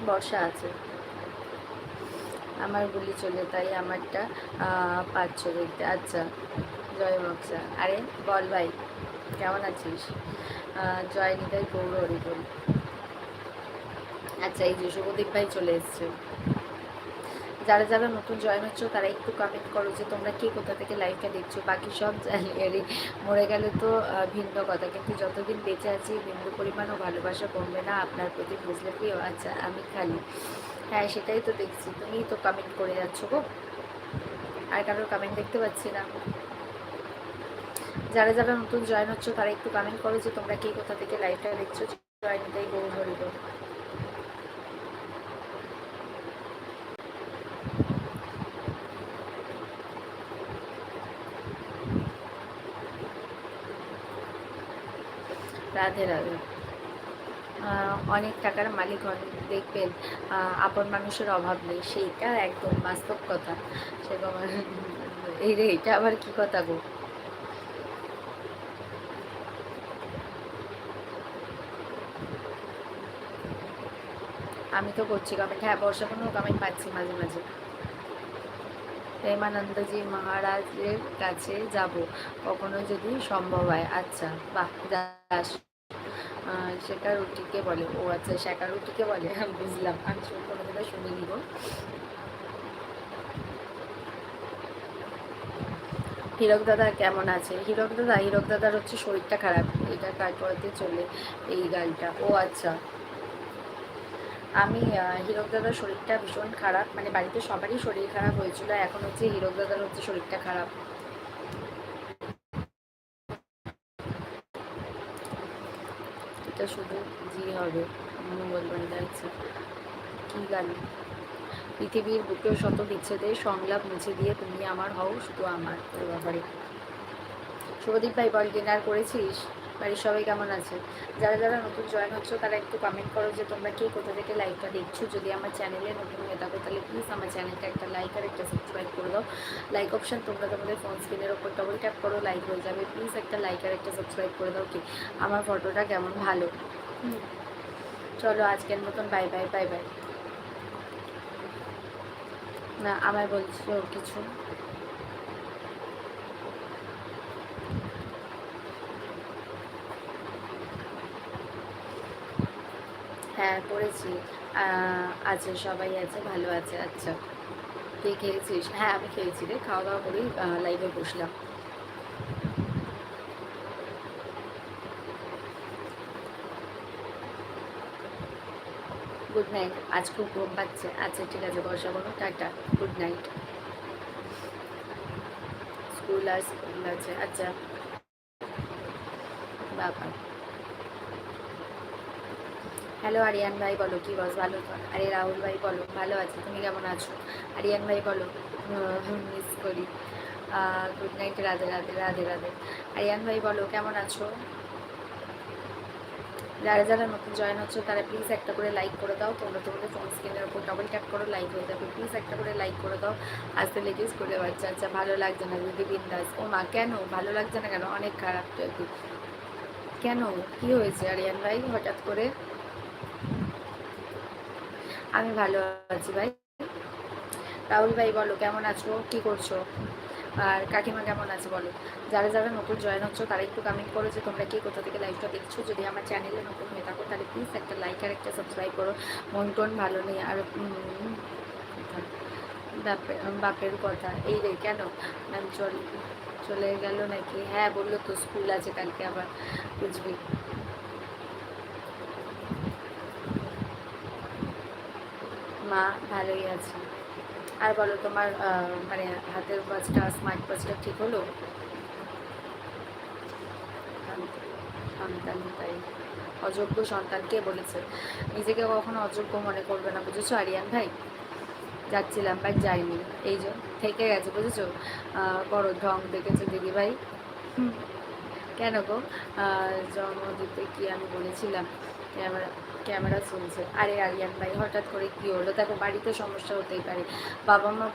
বর্ষা আছে, আমার গুলি চলে, তাই আমারটা পাচ্ছ দেখতে। আচ্ছা, জয় মক্সা। আরে বল ভাই, কেমন আছিস? জয় নিতাই গৌর হরিবল। আচ্ছা, এই যে শুভদীপ ভাই চলে এসছে। যারা যারা নতুন জয়েন হচ্ছ তারা একটু কমেন্ট করো যে তোমরা কে কোথা থেকে লাইভটা দেখছো। বাকি সব জানি মরে গেলে তো ভিন্ন কথা, কিন্তু যতদিন বেঁচে আছি বিন্দু পরিমাণও ভালোবাসা কমবে না আপনার প্রতি, বুঝলে প্রিয়? আচ্ছা, আমি খালি, হ্যাঁ সেটাই তো দেখছি, তুমিই তো কমেন্ট করে যাচ্ছ গো, আর কারোর কমেন্ট দেখতে পাচ্ছি না। যারা যারা নতুন জয়েন হচ্ছ তারা একটু কমেন্ট করো যে তোমরা কে কোথা থেকে লাইভটা দেখছো। জয়েন দেয় গৌর হরিব। রাধে রাধে। অনেক টাকার মালিক হন, দেখবেন আপন মানুষের অভাব নেই, সেইটা একদম বাস্তব কথা। সেরকম এই রে, এটা আবার কি কথা গো? আমি তো করছি কমেন্ট, হ্যাঁ বর্ষা কোনো কমেন্ট পাচ্ছি মাঝে মাঝে। প্রেমানন্দজি মহারাজের কাছে যাব কখনো যদি সম্ভব হয়। আচ্ছা, বাহ, যাস। শেখা রুটিকে বলে, ও আচ্ছা শেখা রুটিকে বলে, বুঝলাম। আমি কোনোদিনও শুনিনি গো। হীরক দাদা কেমন আছে? হীরক দাদার হচ্ছে শরীরটা খারাপ, এটা কাটোয়াতে চলে এই গানটা। ও আচ্ছা, আমি হীরক দাদার শরীরটা ভীষণ খারাপ, মানে বাড়িতে সবারই শরীর খারাপ হয়েছিল, এখন হচ্ছে হীরক দাদার হচ্ছে শরীরটা খারাপ। এটা শুধু জি হবে, বলবেন যাচ্ছে কি গান? পৃথিবীর বুকেও শত বিচ্ছেদের সংলাপ মুছে দিয়ে তুমি আমার হও শুধু আমার। ওর ব্যাপারে শুভদীপ ভাই বল, ডিনার করেছিস? বাড়ির সবাই কেমন আছে? যারা যারা নতুন জয়েন হচ্ছে তারা একটু কমেন্ট করো যে তোমরা কে কোথা থেকে লাইভটা দেখছো। যদি আমার চ্যানেলে নতুন হয়ে থাকো তাহলে প্লিজ আমার চ্যানেলটা একটা লাইক আর একটা সাবস্ক্রাইব করে দাও। লাইক অপশান তোমরা তোমাদের ফোন স্ক্রিনের ওপর ডবল ট্যাপ করো, লাইক হয়ে যাবে। প্লিজ একটা লাইক আর একটা সাবস্ক্রাইব করে দাও। কি আমার ফটোটা কেমন? ভালো। চলো আজকের মতন বাই বাই, বাই বাই। না আমায় বলছো কিছু? হ্যাঁ করেছি, আছে সবাই আছে, ভালো আছে। আচ্ছা, তুই খেয়েছিস? হ্যাঁ আমি খেয়েছি রে, খাওয়া দাওয়া করেই লাইভে বসলাম। গুড নাইট, আজ খুব ঘুম পাচ্ছে। আচ্ছা ঠিক আছে, বর্ষা বলো টাটা, গুড নাইট। স্কুল আছে, আচ্ছা বাবা। হ্যালো আরিয়ান ভাই বলো, কি বস ভালো তো? আরে রাহুল ভাই বলো, ভালো আছে, তুমি কেমন আছো? আরিয়ান ভাই বলো, মিস করি। Good night, Radhe Radhe, Radhe Radhe. আরিয়ান ভাই বলো কেমন আছো? যারা যারা নতুন জয়েন হচ্ছে তারা প্লিজ একটা করে লাইক করে দাও। তোমরা তোমাদের ফোন স্ক্রিনের উপর ডবল ট্যাপ করো, লাইক হয়ে যাবে। প্লিজ একটা করে লাইক করে দাও। আসতে লেগে স্কুলে বাচ্চা। আচ্ছা, ভালো লাগছে না দিদি বিন্দাস। ও মা, কেন ভালো লাগছে না? কেন? অনেক খারাপ তো একটু। কেন, কি হয়েছে আরিয়ান ভাই হঠাৎ করে? আমি ভালো আছি ভাই। রাহুল ভাই বলো কেমন আছো, কি করছো? আর কাকিমা কেমন আছে বলো। যারা যারা নতুন জয়েন হচ্ছ তারা একটু কমেন্ট করো যে তোমরা কি কোথা থেকে লাইভটা দেখছো। যদি আমার চ্যানেলে নতুন হয়ে থাকো তাহলে প্লিজ একটা লাইক আর একটা সাবস্ক্রাইব করো। মন টন ভালো নেই আর বাপের কথা এই রে, কেন ম্যাম? চলে গেল নাকি? হ্যাঁ বললো তো, স্কুল আছে কালকে আবার, বুঝবি। মা ভালোই আছে। আর বলো তোমার মানে হাতের কাজটা, স্মার্ট কাজটা ঠিক হলো? সন্তান তাই, অযোগ্য সন্তান কে বলেছে? নিজেকে কখনো অযোগ্য মনে করবে না, বুঝেছো আরিয়ান ভাই? যাচ্ছিলাম বাট যাইনি, এই যে থেকে গেছে, বুঝেছো? বড় ঢং দেখেছে দিদিভাই। কেন গো? জন্ম দিতে কি আমি বলেছিলাম? ক্যামেরা ক্যামেরা চলছে। আরে আরিয়ান ভাই হঠাৎ করে কি হলো? দেখো বাড়িতে সমস্যা হতেই পারে, বাবা মা